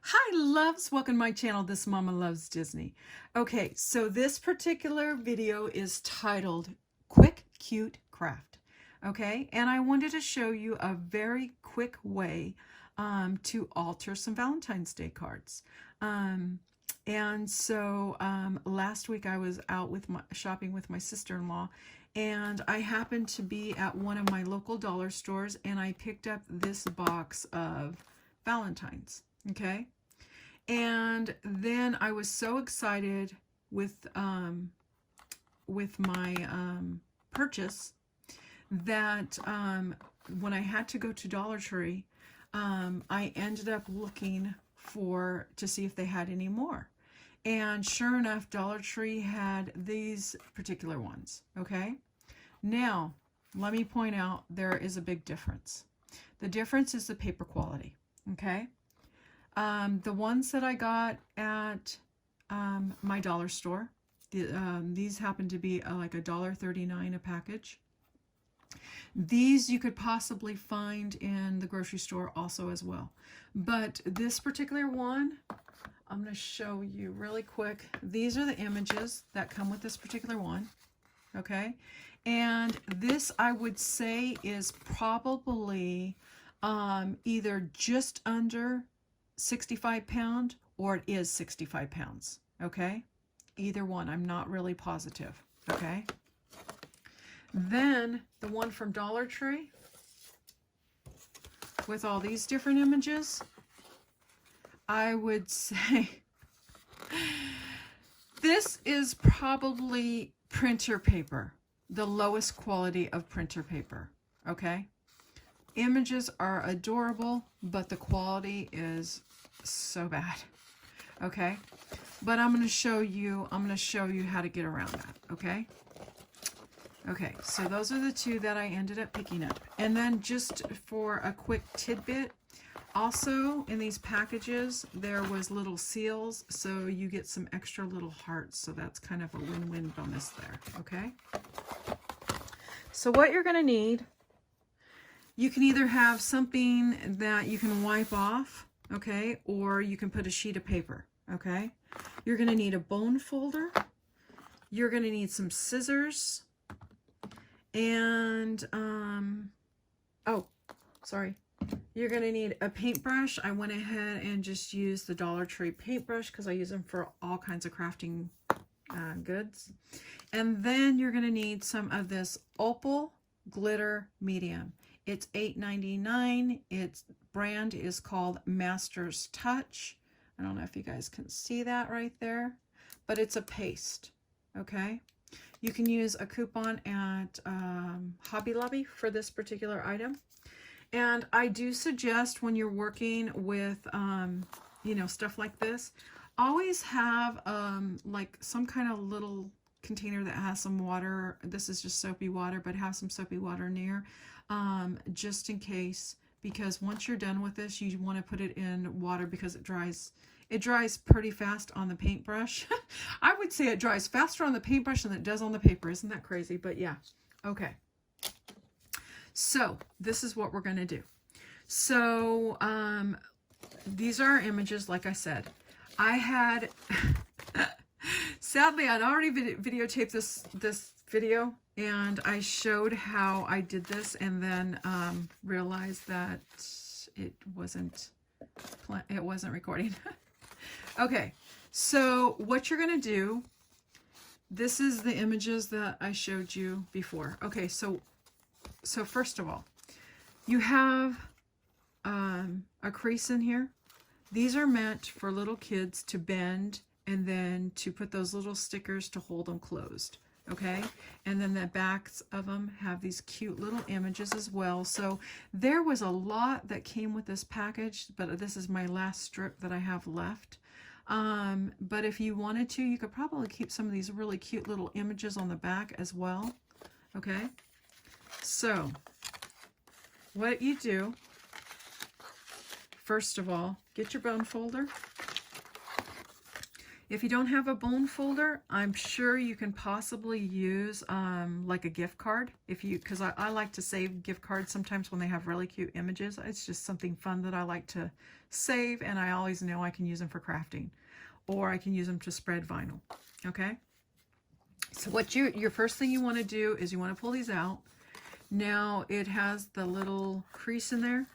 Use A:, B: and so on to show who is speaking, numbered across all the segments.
A: Hi loves, welcome to my channel. This Mama Loves Disney. Okay, so this particular video is titled Quick Cute Craft. Okay, and I wanted to show you a very quick way to alter some Valentine's Day cards. Last week I was out with shopping with my sister-in-law, and I happened to be at one of my local dollar stores, and I picked up this box of Valentines. Okay, and then I was so excited with my purchase that when I had to go to Dollar Tree, I ended up looking to see if they had any more. And sure enough, Dollar Tree had these particular ones. Okay, now let me point out there is a big difference. The difference is the paper quality. Okay, the ones that I got at my dollar store, these happen to be like $1.39 a package. These you could possibly find in the grocery store also as well. But this particular one, I'm going to show you really quick. These are the images that come with this particular one. Okay, and this I would say is probably either just under 65 pound or it is 65 pounds. Okay, either one, I'm not really positive. Okay, then the one from Dollar Tree with all these different images, I would say this is probably printer paper, the lowest quality of printer paper. Okay, images are adorable, but the quality is so bad. Okay, but I'm going to show you how to get around that. Okay, so those are the two that I ended up picking up. And then just for a quick tidbit, also in these packages there was little seals, so you get some extra little hearts, so that's kind of a win-win bonus there. Okay, so what you're going to need, you can either have something that you can wipe off, okay, or you can put a sheet of paper. Okay, you're going to need a bone folder, you're going to need some scissors, and you're going to need a paintbrush. I went ahead and just used the Dollar Tree paintbrush because I use them for all kinds of crafting goods. And then you're going to need some of this opal glitter medium. It's $8.99. Its brand is called Master's Touch. I don't know if you guys can see that right there, but it's a paste. Okay, you can use a coupon at Hobby Lobby for this particular item. And I do suggest when you're working with, stuff like this, always have like some kind of little container that has some water. This is just soapy water, but have some soapy water near, just in case, because once you're done with this, you want to put it in water because it dries pretty fast on the paintbrush. I would say it dries faster on the paintbrush than it does on the paper. Isn't that crazy? But yeah. Okay, so this is what we're going to do. So these are our images. Like I said, I had sadly I'd already videotaped this video, and I showed how I did this, and then realized that it wasn't recording. Okay, so what you're going to do, this is the images that I showed you before. Okay, so first of all, you have a crease in here. These are meant for little kids to bend and then to put those little stickers to hold them closed. Okay, and then the backs of them have these cute little images as well. So there was a lot that came with this package, but this is my last strip that I have left. But if you wanted to, you could probably keep some of these really cute little images on the back as well. Okay, so what you do, first of all, get your bone folder. If you don't have a bone folder, I'm sure you can possibly use like a gift card. Because I like to save gift cards sometimes when they have really cute images. It's just something fun that I like to save, and I always know I can use them for crafting, or I can use them to spread vinyl. Okay. So what your first thing you want to do is you want to pull these out. Now it has the little crease in there.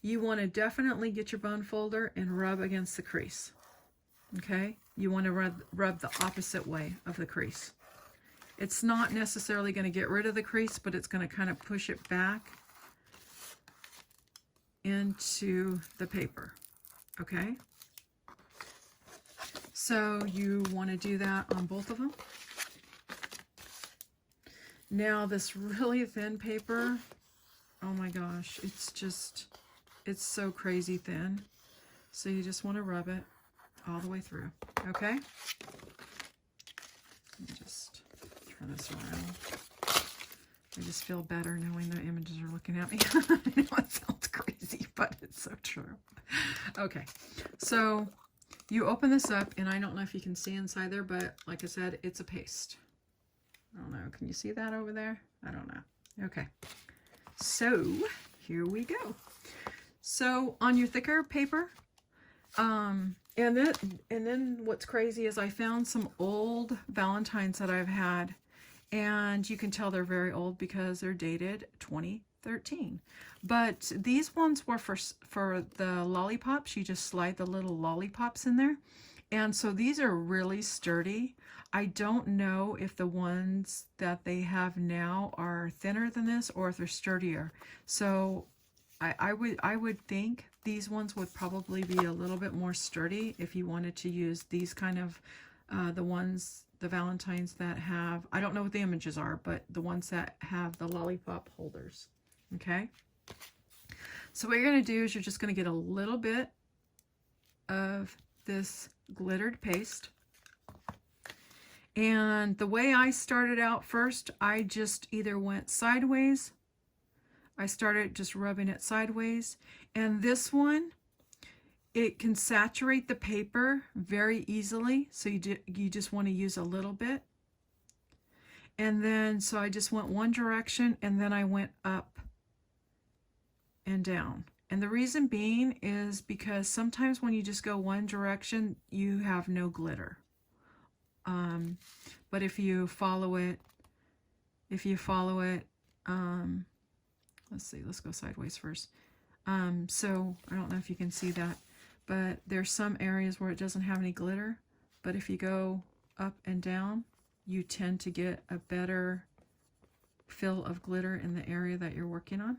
A: You want to definitely get your bone folder and rub against the crease. Okay, you want to rub the opposite way of the crease. It's not necessarily going to get rid of the crease, but it's going to kind of push it back into the paper. Okay, so you want to do that on both of them. Now this really thin paper, oh my gosh, it's so crazy thin. So you just want to rub it all the way through, okay? Let me just turn this around. I just feel better knowing the images are looking at me. I know it sounds crazy, but it's so true. Okay, so you open this up, and I don't know if you can see inside there, but like I said, it's a paste. I don't know, can you see that over there? I don't know. Okay, so here we go. So on your thicker paper, and then what's crazy is I found some old Valentines that I've had, and you can tell they're very old because they're dated 2013. But these ones were for the lollipops. You just slide the little lollipops in there. And so these are really sturdy. I don't know if the ones that they have now are thinner than this or if they're sturdier. So I would think these ones would probably be a little bit more sturdy if you wanted to use these kind of, the Valentines that have, I don't know what the images are, but the ones that have the lollipop holders, okay? So what you're going to do is you're just going to get a little bit of this glittered paste. And the way I started out first, I just either went sideways. I started just rubbing it sideways. And this one, it can saturate the paper very easily. So you just want to use a little bit. And then, so I just went one direction, and then I went up and down. And the reason being is because sometimes when you just go one direction, you have no glitter. But if you follow it, let's see, let's go sideways first. So I don't know if you can see that, but there's some areas where it doesn't have any glitter, but if you go up and down, you tend to get a better fill of glitter in the area that you're working on.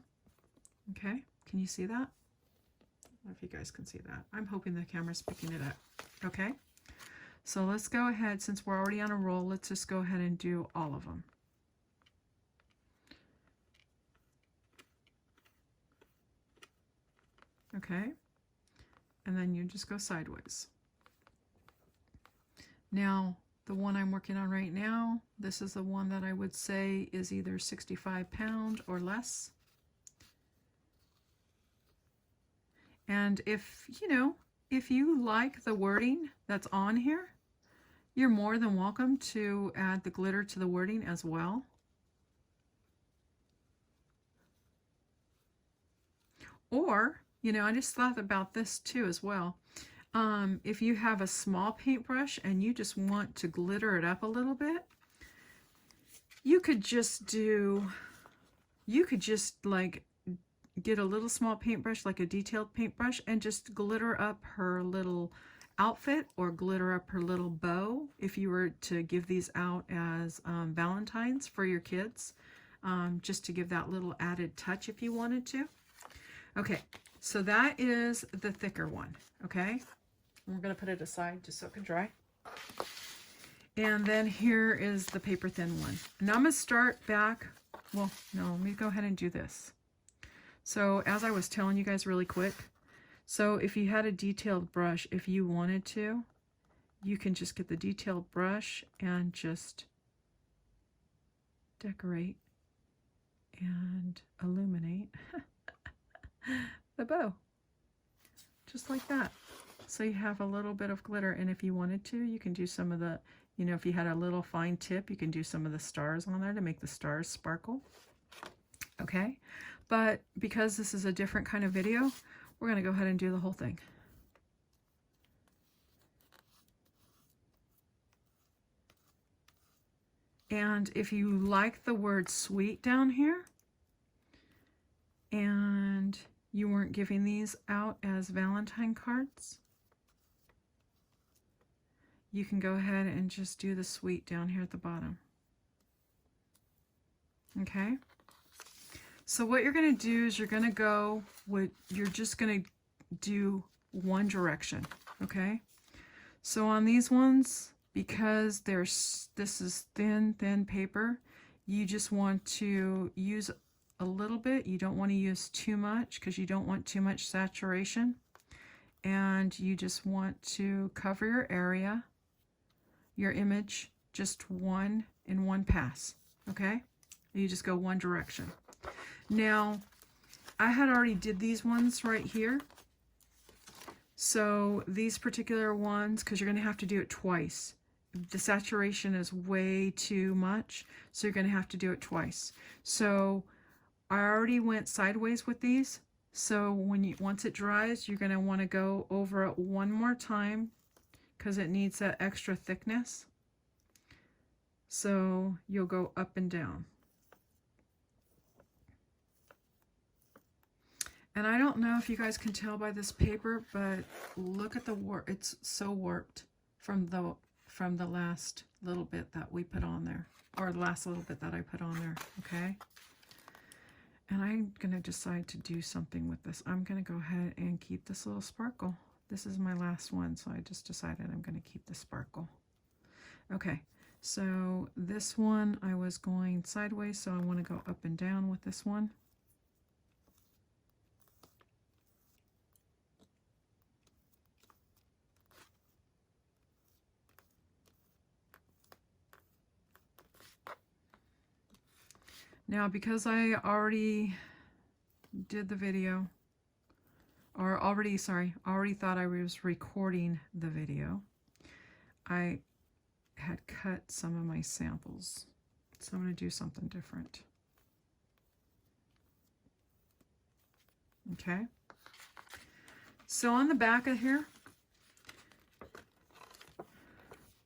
A: Okay, can you see that? I don't know if you guys can see that. I'm hoping the camera's picking it up. Okay, so let's go ahead, since we're already on a roll, let's just go ahead and do all of them. Okay, and then you just go sideways. Now, the one I'm working on right now, this is the one that I would say is either 65 pound or less. And if you like the wording that's on here, you're more than welcome to add the glitter to the wording as well. Or, I just thought about this too as well. If you have a small paintbrush and you just want to glitter it up a little bit, you could just like get a little small paintbrush, like a detailed paintbrush, and just glitter up her little outfit or glitter up her little bow if you were to give these out as Valentines for your kids, just to give that little added touch if you wanted to. Okay, so that is the thicker one, okay? We're going to put it aside just so it can dry. And then here is the paper thin one. Now I'm going to start back. Well, no, let me go ahead and do this. So as I was telling you guys really quick, so if you had a detailed brush, if you wanted to, you can just get the detailed brush and just decorate and illuminate the bow. Just like that. So you have a little bit of glitter, and if you wanted to, you can do some of the, you know, if you had a little fine tip, you can do some of the stars on there to make the stars sparkle. Okay, but because this is a different kind of video, we're going to go ahead and do the whole thing. And if you like the word sweet down here, and you weren't giving these out as Valentine cards, you can go ahead and just do the sweet down here at the bottom. Okay? So what you're going to do is you're going to go with, you're just going to do one direction. Okay? So on these ones, because this is thin paper, you just want to use a little bit. You don't want to use too much because you don't want too much saturation. And you just want to cover your area, your image, just in one pass. Okay? You just go one direction. Now, I had already did these ones right here. So these particular ones, because you're going to have to do it twice. The saturation is way too much, so you're going to have to do it twice. So I already went sideways with these. So once it dries, you're going to want to go over it one more time because it needs that extra thickness. So you'll go up and down. And I don't know if you guys can tell by this paper, but look at the warp. It's so warped from the last little bit that we put on there, or the last little bit that I put on there, okay? And I'm going to decide to do something with this. I'm going to go ahead and keep this little sparkle. This is my last one, so I just decided I'm going to keep the sparkle. Okay, so this one I was going sideways, so I want to go up and down with this one. Now, because I already did the video, or already thought I was recording the video, I had cut some of my samples. So I'm going to do something different. Okay. So on the back of here,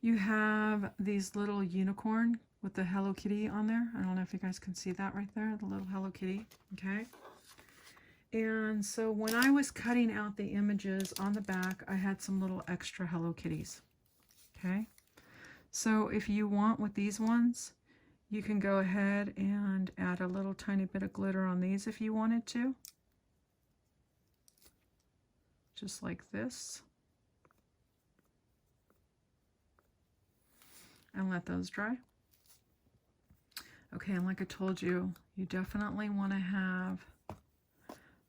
A: you have these little unicorn with the Hello Kitty on there. I don't know if you guys can see that right there, the little Hello Kitty, okay? And so when I was cutting out the images on the back, I had some little extra Hello Kitties, okay? So if you want with these ones, you can go ahead and add a little tiny bit of glitter on these if you wanted to. Just like this. And let those dry. Okay, and like I told you, you definitely want to have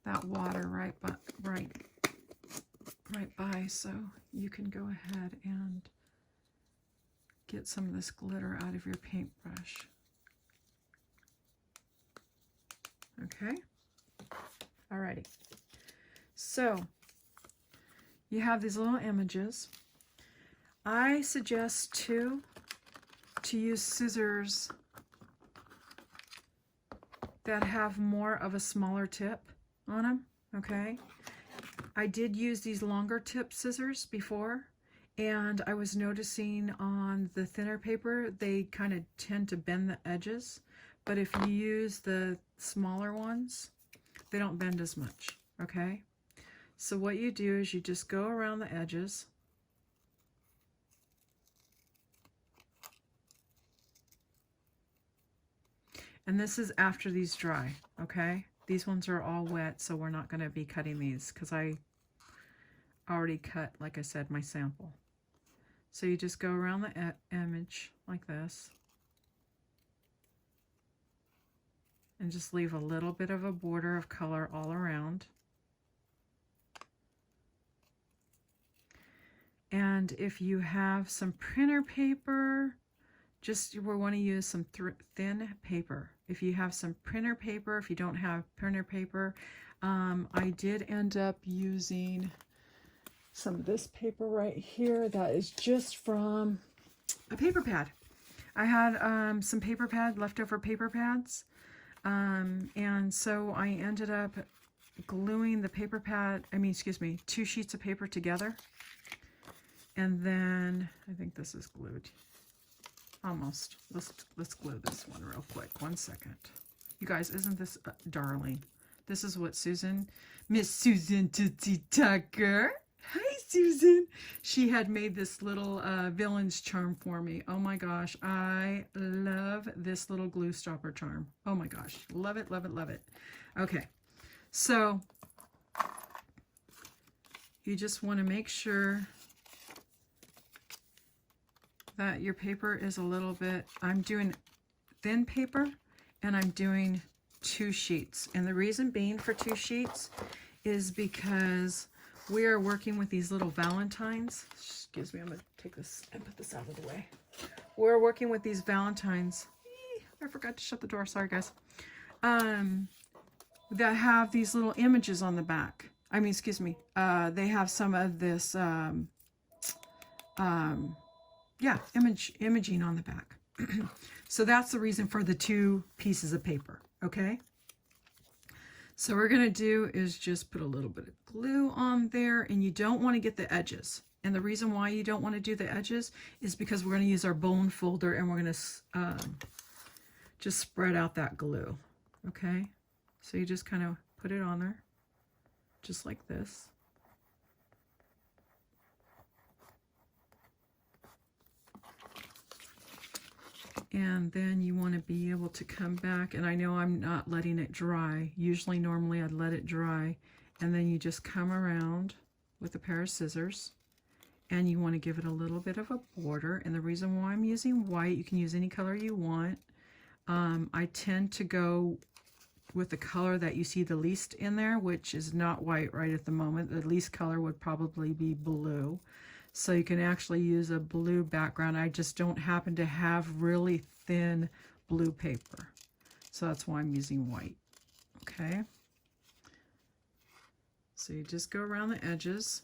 A: that water right by, so you can go ahead and get some of this glitter out of your paintbrush. Okay, alrighty. So you have these little images. I suggest to use scissors that have more of a smaller tip on them, okay? I did use these longer tip scissors before, and I was noticing on the thinner paper, they kind of tend to bend the edges, but if you use the smaller ones, they don't bend as much, okay? So what you do is you just go around the edges. And this is after these dry, okay? These ones are all wet, so we're not going to be cutting these because I already cut, like I said, my sample. So you just go around the image like this. And just leave a little bit of a border of color all around. And if you have some printer paper, we want to use some thin paper. If you have some printer paper, if you don't have printer paper, I did end up using some of this paper right here that is just from a paper pad. I had some paper pad, leftover paper pads, and so I ended up gluing the paper pad, excuse me, 2 sheets of paper together. And then I think this is glued. Almost. Let's glue this one real quick. 1 second. You guys, isn't this darling? This is what Miss Susan Tootsie Tucker. Hi, Susan. She had made this little villain's charm for me. Oh my gosh, I love this little glue stopper charm. Oh my gosh, love it, love it, love it. Okay, so you just want to make sure that your paper is a little bit, I'm doing thin paper and I'm doing 2 sheets. And the reason being for 2 sheets is because we are working with these little Valentines. Excuse me, I'm going to take this and put this out of the way. We're working with these Valentines. I forgot to shut the door. Sorry, guys. That have these little images on the back. Excuse me. They have some of this, imaging on the back. So that's the reason for the 2 pieces of paper. Okay. So what we're going to do is just put a little bit of glue on there, and you don't want to get the edges. And the reason why you don't want to do the edges is because we're going to use our bone folder and we're going to just spread out that glue. Okay. So you just kind of put it on there just like this. And then you want to be able to come back, and I know I'm not letting it dry. Usually, normally I'd let it dry, and then you just come around with a pair of scissors, and you want to give it a little bit of a border. And the reason why I'm using white, you can use any color you want. I tend to go with the color that you see the least in there, which is not white right at the moment. The least color would probably be blue. So you can actually use a blue background. I just don't happen to have really thin blue paper. So that's why I'm using white. Okay. So you just go around the edges.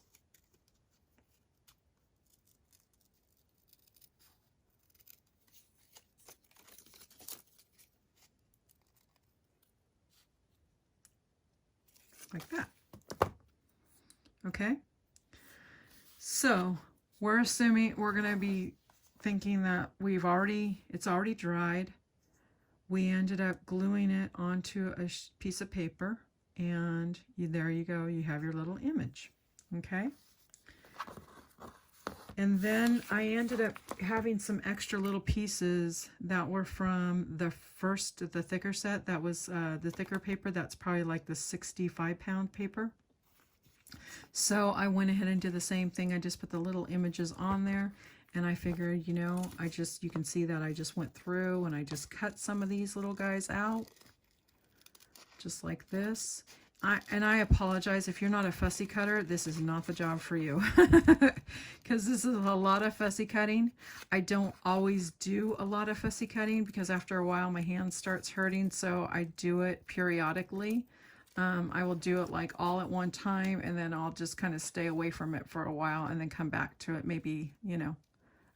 A: Like that. Okay. So we're assuming we're going to be thinking that it's already dried. We ended up gluing it onto a piece of paper, and there you go. You have your little image. Okay. And then I ended up having some extra little pieces that were from the thicker set. That was the thicker paper. That's probably like the 65-pound paper. So I went ahead and did the same thing. I just put the little images on there, and I figured, you can see that I just went through and I just cut some of these little guys out, just like this. I apologize if you're not a fussy cutter. This is not the job for you, because this is a lot of fussy cutting. I don't always do a lot of fussy cutting because after a while my hand starts hurting, so I do it periodically. I will do it like all at one time, and then I'll just kind of stay away from it for a while and then come back to it maybe,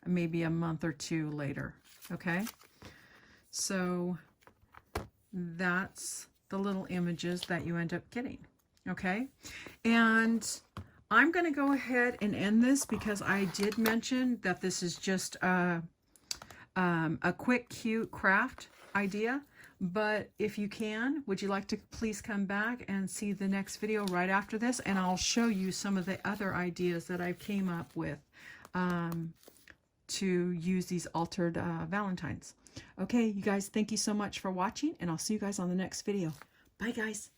A: maybe a month or 2 later. Okay. So that's the little images that you end up getting. Okay. And I'm going to go ahead and end this because I did mention that this is just a quick, cute craft idea. But if you can, would you like to please come back and see the next video right after this? And I'll show you some of the other ideas that I came up with to use these altered Valentines. Okay, you guys, thank you so much for watching, and I'll see you guys on the next video. Bye, guys.